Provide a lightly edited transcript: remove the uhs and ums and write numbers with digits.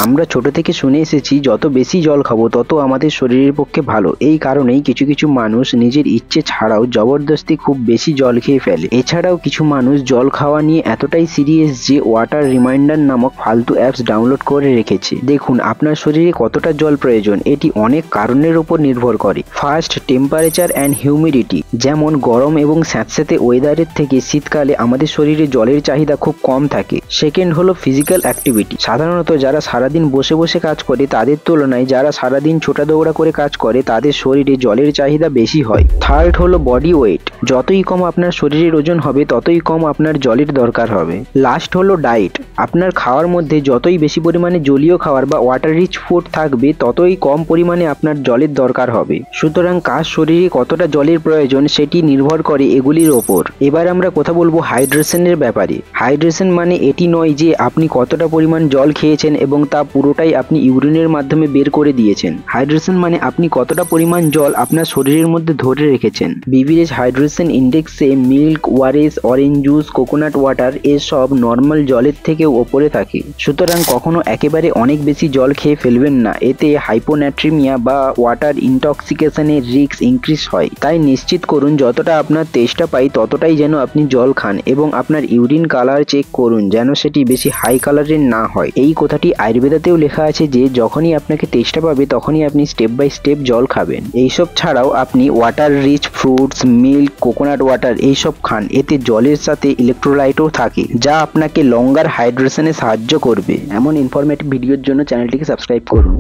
আমরা ছোট থেকে শুনে এসেছি যত বেশি জল খাবো তত আমাদের শরীরের পক্ষে ভালো। এই কারণেই কিছু কিছু মানুষ নিজের ইচ্ছে ছাড়াও জবরদস্তি খুব বেশি জল খেয়ে ফেলে। এছাড়াও কিছু মানুষ জল খাওয়া নিয়ে এতটাই সিরিয়াস যে ওয়াটার রিমাইন্ডার নামক ফালতু অ্যাপস ডাউনলোড করে রেখেছে। দেখুন, আপনার শরীরে কতটা জল প্রয়োজন এটি অনেক কারণের উপর নির্ভর করে। First, temperature and humidity. যেমন গরম এবং স্যাঁতস্যাঁতে ওয়েদারের থেকে শীতকালে আমাদের শরীরে জলের চাহিদা খুব কম থাকে। সেকেন্ড হলো ফিজিক্যাল অ্যাক্টিভিটি। সাধারণত যারা সারাদিন বসে বসে কাজ করে তাদের তুলনায় যারা সারাদিন ছোটা দৌড়া করে কাজ করে তাদের শরীরে জলের চাহিদা বেশি হয়। থার্ড হলো বডি ওয়েট। যতই কম আপনার শরীরের ওজন হবে ততই কম আপনার জলের দরকার হবে। লাস্ট হলো ডায়েট। আপনার খাওয়ার মধ্যে যতই বেশি পরিমাণে জলীয় খাবার বা ওয়াটার রিচ ফুড থাকবে ততই কম পরিমাণে আপনার জলের দরকার হবে। সুতরাং কার শরীরে কতটা জলের প্রয়োজন সেটি নির্ভর করে এগুলির ওপর। এবার আমরা কথা বলবো হাইড্রেশনের ব্যাপারে। হাইড্রেশন মানে এটি নয় যে আপনি কতটা পরিমাণ জল খেয়েছেন এবং তা পুরোটাই আপনি ইউরিনের মাধ্যমে বের করে দিয়েছেন। হাইড্রেশন মানে আপনি কতটা পরিমাণ জল আপনার শরীরের মধ্যে ধরে রেখেছেন। বিবিএস হাইড্রেশন ইন্ডেক্সে milk, ORS, orange juice, coconut water এসব নর্মাল জলের থেকেও ওপরে থাকে। সুতরাং কখনো একেবারে অনেক বেশি জল খেয়ে ফেলবেন না, এতে হাইপোন্যাট্রিমিয়া বা ওয়াটার ইনটক্সিকেশনের রিস্ক ইনক্রিজ হয়। তাই নিশ্চিত করুন যতটা আপনার তেষ্টা পাই ততটাই যেন আপনি জল খান এবং আপনার ইউরিন কালার চেক করুন যেন সেটি বেশি হাই কালারের না হয়। এই কথাটি আয়ুর্বেদাতেও লেখা আছে যে যখনই আপনাকে তেষ্টা পাবে তখনই আপনি স্টেপ বাই স্টেপ জল খাবেন। এইসব ছাড়াও আপনি water rich fruits, milk, coconut water এইসব খান, এতে জলের সাথে ইলেকট্রোলাইটও থাকে যা আপনাকে লঙ্গার হাইড্রেশনে সাহায্য করবে। এমন ইনফরমেটিভ ভিডিওর জন্য চ্যানেলটিকে সাবস্ক্রাইব করুন।